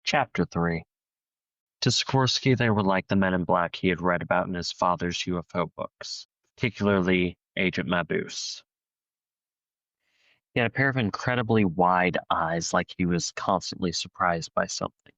Chapter 3. To Sikorsky, they were like the men in black he had read about in his father's UFO books, particularly Agent Mabuse. He had a pair of incredibly wide eyes, like he was constantly surprised by something.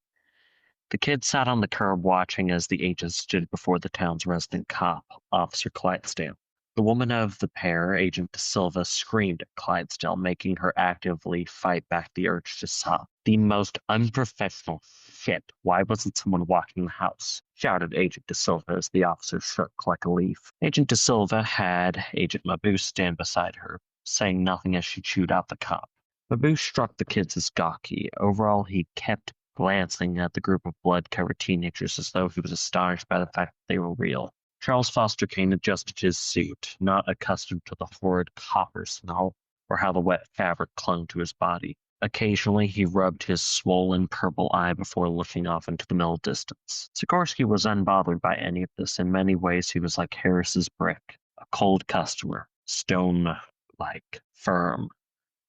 The kid sat on the curb watching as the agent stood before the town's resident cop, Officer Clydesdale. The woman of the pair, Agent De Silva, screamed at Clydesdale, making her actively fight back the urge to stop. "The most unprofessional shit. Why wasn't someone watching the house?" shouted Agent De Silva as the officer shook like a leaf. Agent De Silva had Agent Mabuse stand beside her, saying nothing as she chewed out the cop. Mabuse struck the kids as gawky. Overall, he kept glancing at the group of blood-covered teenagers as though he was astonished by the fact that they were real. Charles Foster Kane adjusted his suit, not accustomed to the horrid copper smell or how the wet fabric clung to his body. Occasionally, he rubbed his swollen purple eye before looking off into the middle distance. Sikorsky was unbothered by any of this. In many ways, he was like Harris's brick, a cold customer, stone-like, firm,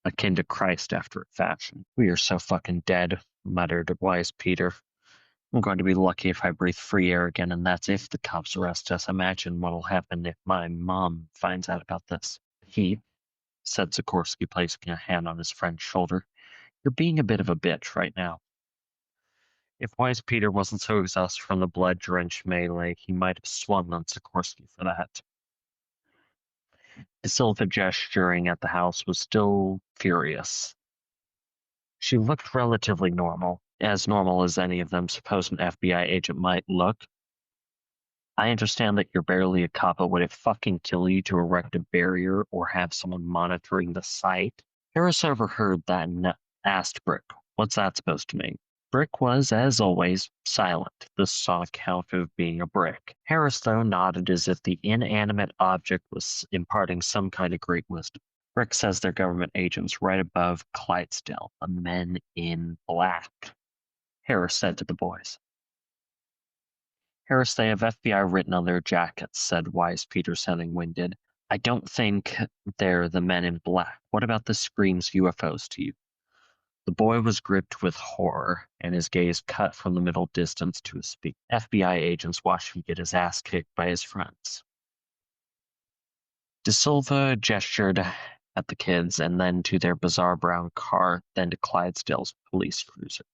akin to Christ after a fashion. "We are so fucking dead," muttered Wise Peter. "I'm going to be lucky if I breathe free air again, and that's if the cops arrest us. Imagine what'll happen if my mom finds out about this." "He," said Sikorsky, placing a hand on his friend's shoulder. "You're being a bit of a bitch right now." If Wise Peter wasn't so exhausted from the blood-drenched melee, he might have swung on Sikorsky for that. De Silva, gesturing at the house, was still furious. She looked relatively normal as any of them suppose an FBI agent might look. "I understand that you're barely a cop, but would it fucking kill you to erect a barrier or have someone monitoring the site?" Harris overheard that and asked Brick, "What's that supposed to mean?" Brick was, as always, silent. This saw account of being a brick. Harris, though, nodded as if the inanimate object was imparting some kind of great wisdom. "Brick says they're government agents right above Clydesdale, the men in black," Harris said to the boys. "Harris, they have FBI written on their jackets," said Wise Peter, sounding winded. "I don't think they're the men in black. What about this screams UFOs to you?" The boy was gripped with horror, and his gaze cut from the middle distance to his feet. FBI agents watched him get his ass kicked by his friends. De Silva gestured at the kids, and then to their bizarre brown car, then to Clydesdale's police cruiser.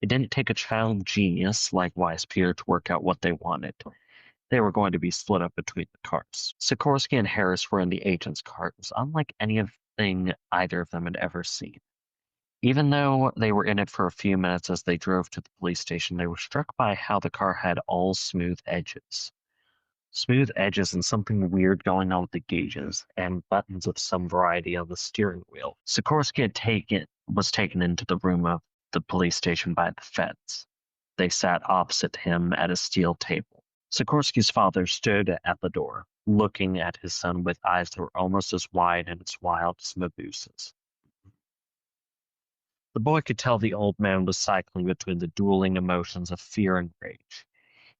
It didn't take a child genius like Wise Peter to work out what they wanted. They were going to be split up between the cars. Sikorsky and Harris were in the agent's car. It was unlike anything either of them had ever seen. Even though they were in it for a few minutes as they drove to the police station, they were struck by how the car had all smooth edges. Smooth edges and something weird going on with the gauges, and buttons of some variety on the steering wheel. Sikorsky was taken into the room of the police station by the feds. They sat opposite him at a steel table. Sikorsky's father stood at the door, looking at his son with eyes that were almost as wide and as wild as Mabuse's. The boy could tell the old man was cycling between the dueling emotions of fear and rage.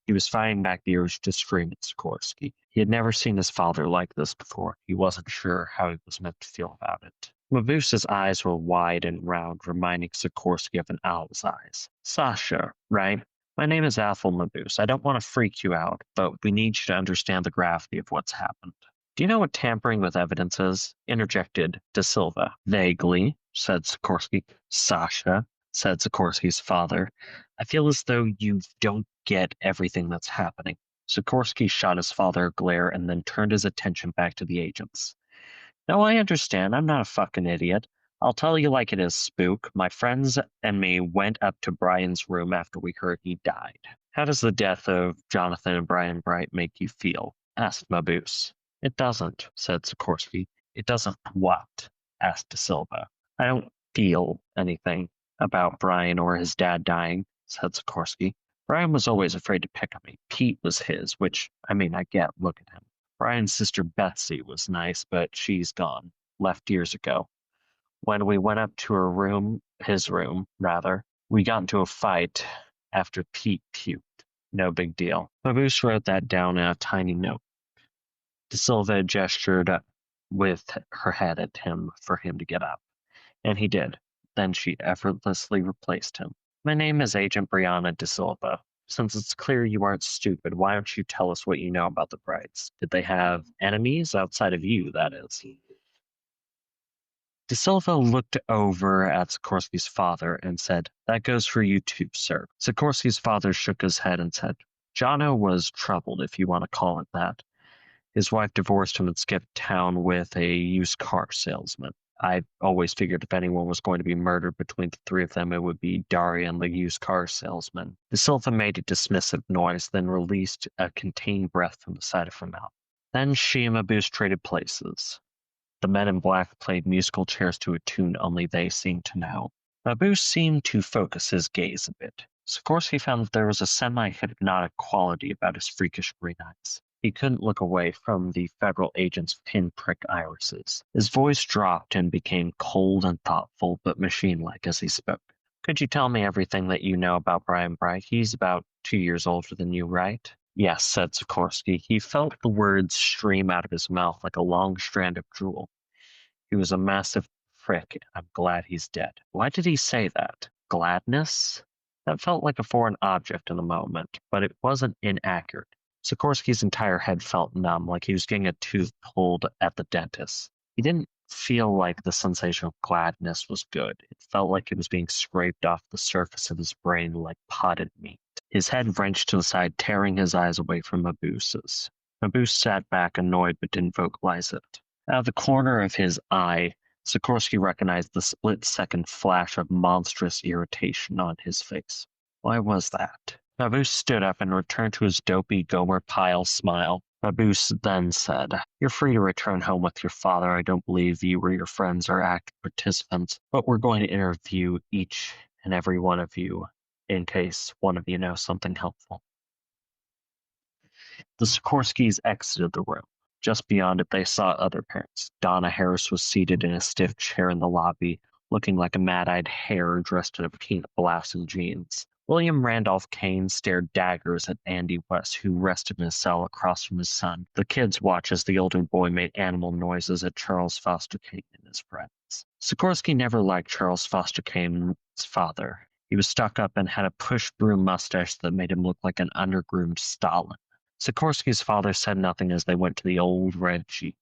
He was fighting back the urge to scream at Sikorsky. He had never seen his father like this before. He wasn't sure how he was meant to feel about it. Mabuse's eyes were wide and round, reminding Sikorsky of an owl's eyes. "Sasha, right? My name is Athel Mabuse. I don't want to freak you out, but we need you to understand the gravity of what's happened." "Do you know what tampering with evidence is?" interjected De Silva. "Vaguely," said Sikorsky. "Sasha," said Sikorsky's father, "I feel as though you don't get everything that's happening." Sikorsky shot his father a glare and then turned his attention back to the agents. "No, I understand. I'm not a fucking idiot. I'll tell you like it is, Spook. My friends and me went up to Brian's room after we heard he died." "How does the death of Jonathan and Brian Bright make you feel?" asked Mabuse. "It doesn't," said Sikorsky. "It doesn't what?" asked De Silva. "I don't feel anything about Brian or his dad dying," said Sikorsky. "Brian was always afraid to pick on me. Pete was his, which, I mean, I get, look at him. Brian's sister Betsy was nice, but she's gone, left years ago. When we went up to his room, rather, we got into a fight after Pete puked. No big deal." Mabuse wrote that down in a tiny note. De Silva gestured with her head at him for him to get up, and he did. Then she effortlessly replaced him. My name is Agent Brianna De Silva. Since it's clear you aren't stupid, why don't you tell us what you know about the Brights? Did they have enemies outside of you, that is? De Silva looked over at Sikorsky's father and said, "That goes for you too, sir." Sikorsky's father shook his head and said, "Jono was troubled, if you want to call it that. His wife divorced him and skipped town with a used car salesman. I always figured if anyone was going to be murdered between the three of them, it would be Daria and the used car salesman." De Silva made a dismissive noise, then released a contained breath from the side of her mouth. Then she and Mabuse traded places. The men in black played musical chairs to a tune only they seemed to know. Mabuse seemed to focus his gaze a bit. Sikorsky found that there was a semi-hypnotic quality about his freakish green eyes. He couldn't look away from the federal agent's pinprick irises. His voice dropped and became cold and thoughtful, but machine-like as he spoke. "Could you tell me everything that you know about Brian Bright? He's about 2 years older than you, right?" "Yes," said Sikorsky. He felt the words stream out of his mouth like a long strand of drool. "He was a massive prick, and I'm glad he's dead." Why did he say that? Gladness? That felt like a foreign object in the moment, but it wasn't inaccurate. Sikorsky's entire head felt numb, like he was getting a tooth pulled at the dentist. He didn't feel like the sensation of gladness was good. It felt like it was being scraped off the surface of his brain like potted meat. His head wrenched to the side, tearing his eyes away from Mabuse's. Mabuse sat back, annoyed, but didn't vocalize it. Out of the corner of his eye, Sikorsky recognized the split-second flash of monstrous irritation on his face. Why was that? Mabuse stood up and returned to his dopey Gomer Pyle smile. Mabuse then said, "You're free to return home with your father. I don't believe you or your friends are active participants, but we're going to interview each and every one of you in case one of you knows something helpful." The Sikorskys exited the room. Just beyond it, they saw other parents. Donna Harris was seated in a stiff chair in the lobby, looking like a mad-eyed hare dressed in a peanut blouse and jeans. William Randolph Kane stared daggers at Andy West, who rested in his cell across from his son. The kids watched as the older boy made animal noises at Charles Foster Kane and his friends. Sikorsky never liked Charles Foster Kane's father. He was stuck up and had a push-broom mustache that made him look like an undergroomed Stalin. Sikorsky's father said nothing as they went to the old red Jeep.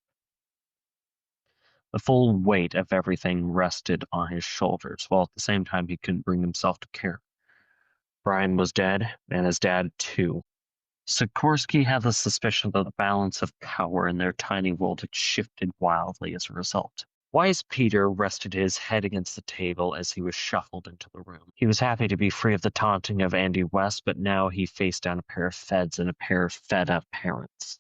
The full weight of everything rested on his shoulders, while at the same time he couldn't bring himself to care. Brian was dead, and his dad too. Sikorsky had the suspicion that the balance of power in their tiny world had shifted wildly as a result. Wise Peter rested his head against the table as he was shuffled into the room. He was happy to be free of the taunting of Andy West, but now he faced down a pair of feds and a pair of fed-up parents.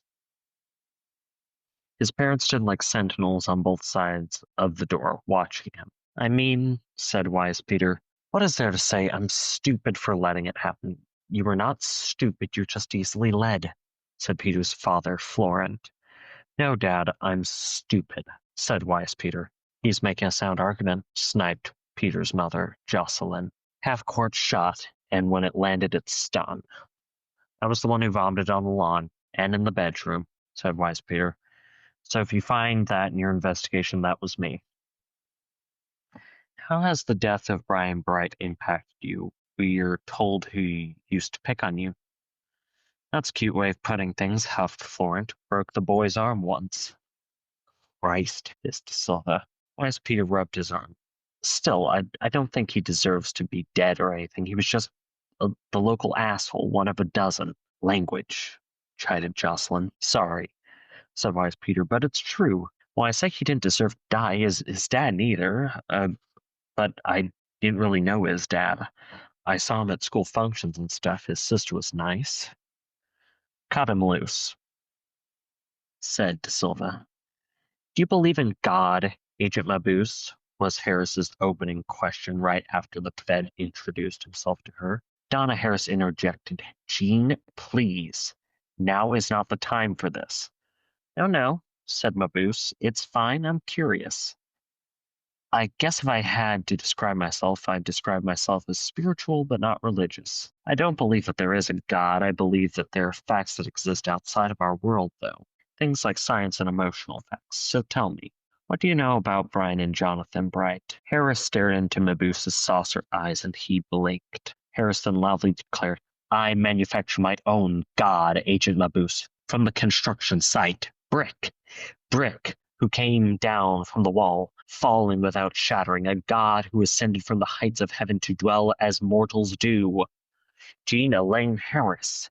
His parents stood like sentinels on both sides of the door, watching him. "I mean," said Wise Peter, "what is there to say? I'm stupid for letting it happen." "You are not stupid, you're just easily led," said Peter's father, Florent. "No, Dad, I'm stupid," said Wise Peter. "He's making a sound argument," sniped Peter's mother, Jocelyn. "Half-court shot, and when it landed it stung. I was the one who vomited on the lawn, and in the bedroom," said Wise Peter. "So if you find that in your investigation, that was me." "How has the death of Brian Bright impacted you? We're told he used to pick on you." "That's a cute way of putting things," huffed Florent. "Broke the boy's arm once." "Christ," hissed Silva. Wise Peter rubbed his arm. "Still, I don't think he deserves to be dead or anything. He was just the local asshole, one of a dozen." "Language," chided Jocelyn. "Sorry," said Wise Peter, "but it's true. Well, I say he didn't deserve to die. His dad neither. But I didn't really know his dad. I saw him at school functions and stuff. His sister was nice." "Cut him loose," said De Silva. "Do you believe in God, Agent Mabuse?" was Harris's opening question right after the Fed introduced himself to her. Donna Harris interjected, "Jean, please. Now is not the time for this." "No, no," said Mabuse. "It's fine. I'm curious." "I guess if I had to describe myself, I'd describe myself as spiritual but not religious. I don't believe that there is a God. I believe that there are facts that exist outside of our world, though. Things like science and emotional facts. So tell me, What do you know about Brian and Jonathan Bright? Harris stared into Maboos's saucer eyes and he blinked. Harris then loudly declared, I manufacture my own god, Agent Maboos, from the construction site. Brick, who came down from the wall, falling without shattering, a god who ascended from the heights of heaven to dwell as mortals do. Jean Elaine Harris,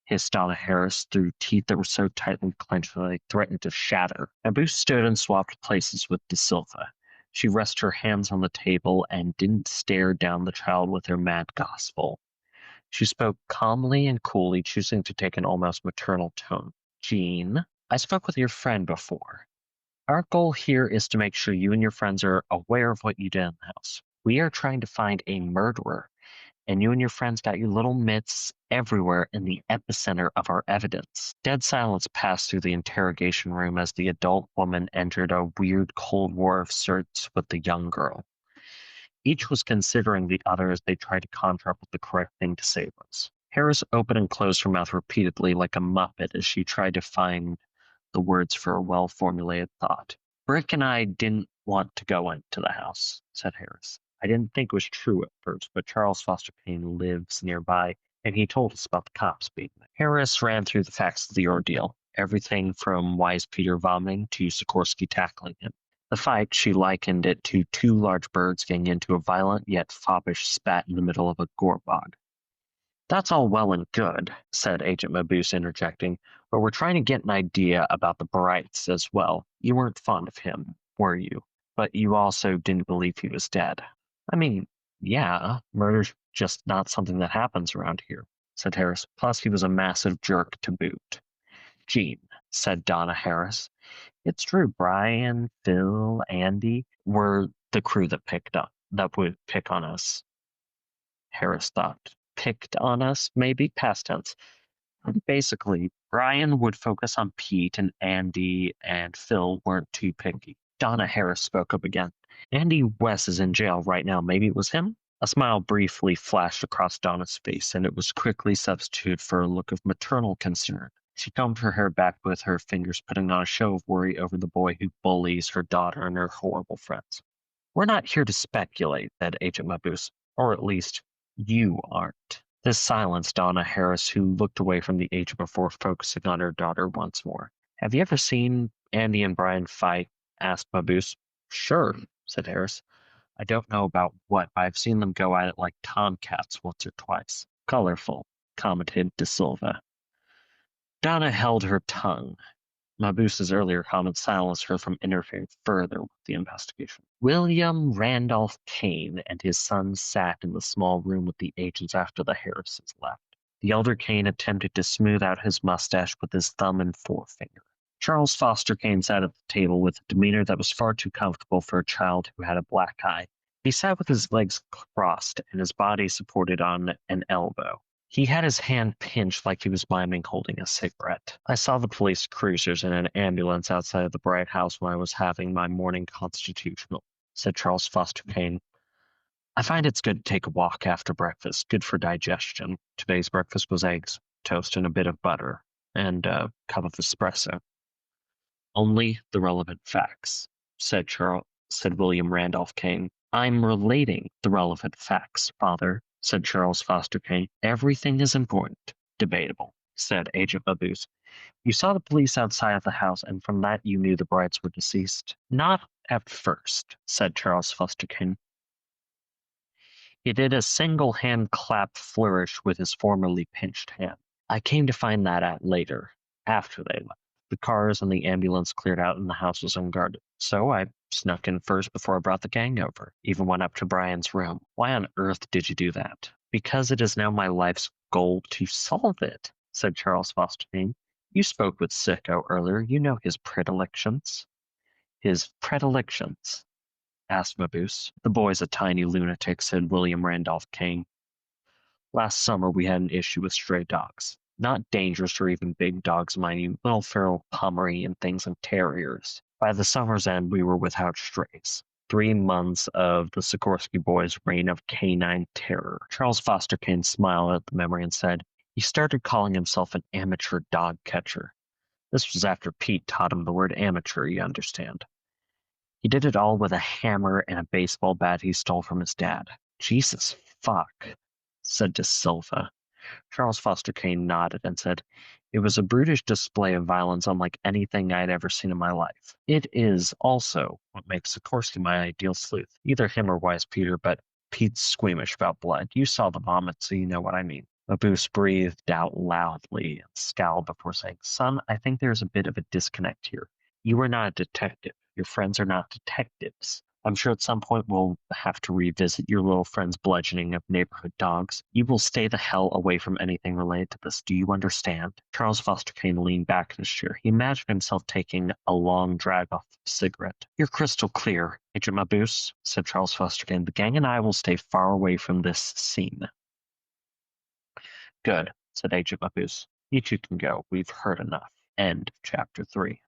hissed Donna Harris through teeth that were so tightly clenched that they threatened to shatter. Abu stood and swapped places with De Silva. She rested her hands on the table and didn't stare down the child with her mad gospel. She spoke calmly and coolly, choosing to take an almost maternal tone. Jean, I spoke with your friend before. Our goal here is to make sure you and your friends are aware of what you did in the house. We are trying to find a murderer, and you and your friends got your little mitts everywhere in the epicenter of our evidence. Dead silence passed through the interrogation room as the adult woman entered a weird Cold War of sorts with the young girl. Each was considering the other as they tried to conjure up what the correct thing to say was. Harris opened and closed her mouth repeatedly like a muppet as she tried to find the words for a well-formulated thought. Brick and I didn't want to go into the house, said Harris. I didn't think it was true at first, but Charles Foster Kane lives nearby, and he told us about the cops being there. Harris ran through the facts of the ordeal, everything from Wise Peter vomiting to Sikorsky tackling him. The fight, she likened it to two large birds getting into a violent yet foppish spat in the middle of a gore bog. That's all well and good, said Agent Maboose, interjecting, but we're trying to get an idea about the Brights as well. You weren't fond of him, were you? But you also didn't believe he was dead. I mean, yeah, murder's just not something that happens around here, said Harris. Plus, he was a massive jerk to boot. Gene, said Donna Harris. It's true, Brian, Phil, Andy were the crew that would pick on us. Harris thought. Picked on us, maybe past tense. Basically, Brian would focus on Pete, and Andy and Phil weren't too picky. Donna Harris spoke up again. Andy West is in jail right now. Maybe it was him? A smile briefly flashed across Donna's face, and it was quickly substituted for a look of maternal concern. She combed her hair back with her fingers, putting on a show of worry over the boy who bullies her daughter and her horrible friends. We're not here to speculate, said Agent Maboose, or at least you aren't. This silenced Donna Harris, who looked away from the agent before focusing on her daughter once more. Have you ever seen Andy and Brian fight? Asked Maboose. Sure, said Harris. I don't know about what, but I've seen them go at it like tomcats once or twice. Colorful, commented De Silva. Donna held her tongue. Maboose's earlier comment silenced her from interfering further with the investigation. William Randolph Kane and his son sat in the small room with the agents after the Harrises left. The elder Kane attempted to smooth out his mustache with his thumb and forefinger. Charles Foster Kane sat at the table with a demeanor that was far too comfortable for a child who had a black eye. He sat with his legs crossed and his body supported on an elbow. He had his hand pinched like he was miming holding a cigarette. I saw the police cruisers and an ambulance outside of the Bright House when I was having my morning constitutional, said Charles Foster Kane. I find it's good to take a walk after breakfast, good for digestion. Today's breakfast was eggs, toast, and a bit of butter, and a cup of espresso. Only the relevant facts, said William Randolph Kane. I'm relating the relevant facts, Father, said Charles Foster Kane. Everything is important. Debatable, said Agent Maboose. You saw the police outside of the house, and from that you knew the Brights were deceased. Not at first, said Charles Foster Kane. He did a single hand clap flourish with his formerly pinched hand. I came to find that out later, after they left. The cars and the ambulance cleared out and the house was unguarded. So I snuck in first before I brought the gang over. Even went up to Brian's room. Why on earth did you do that? Because it is now my life's goal to solve it, said Charles Foster Kane. You spoke with Sicko earlier. You know his predilections. His predilections, asked Maboose. The boy's a tiny lunatic, said William Randolph Kane. Last summer we had an issue with stray dogs. Not dangerous or even big dogs, mind you, little feral Pomeranian things and terriers. By the summer's end, we were without strays. 3 months of the Sikorsky boys' reign of canine terror. Charles Foster Kane smiled at the memory and said, he started calling himself an amateur dog catcher. This was after Pete taught him the word amateur, you understand. He did it all with a hammer and a baseball bat he stole from his dad. Jesus fuck, said De Silva. Charles Foster Kane nodded and said, "It was a brutish display of violence unlike anything I had ever seen in my life. It is also what makes Sikorsky my ideal sleuth. Either him or Wise Peter, but Pete's squeamish about blood. You saw the vomit, so you know what I mean." Mabuse breathed out loudly and scowled before saying, "Son, I think there's a bit of a disconnect here. You are not a detective. Your friends are not detectives. I'm sure at some point we'll have to revisit your little friend's bludgeoning of neighborhood dogs. You will stay the hell away from anything related to this. Do you understand?" Charles Foster Kane leaned back in his chair. He imagined himself taking a long drag off a cigarette. "You're crystal clear, Agent Mabuse," said Charles Foster Kane. "The gang and I will stay far away from this scene." "Good," said Agent Mabuse. "You two can go. We've heard enough." End of chapter 3.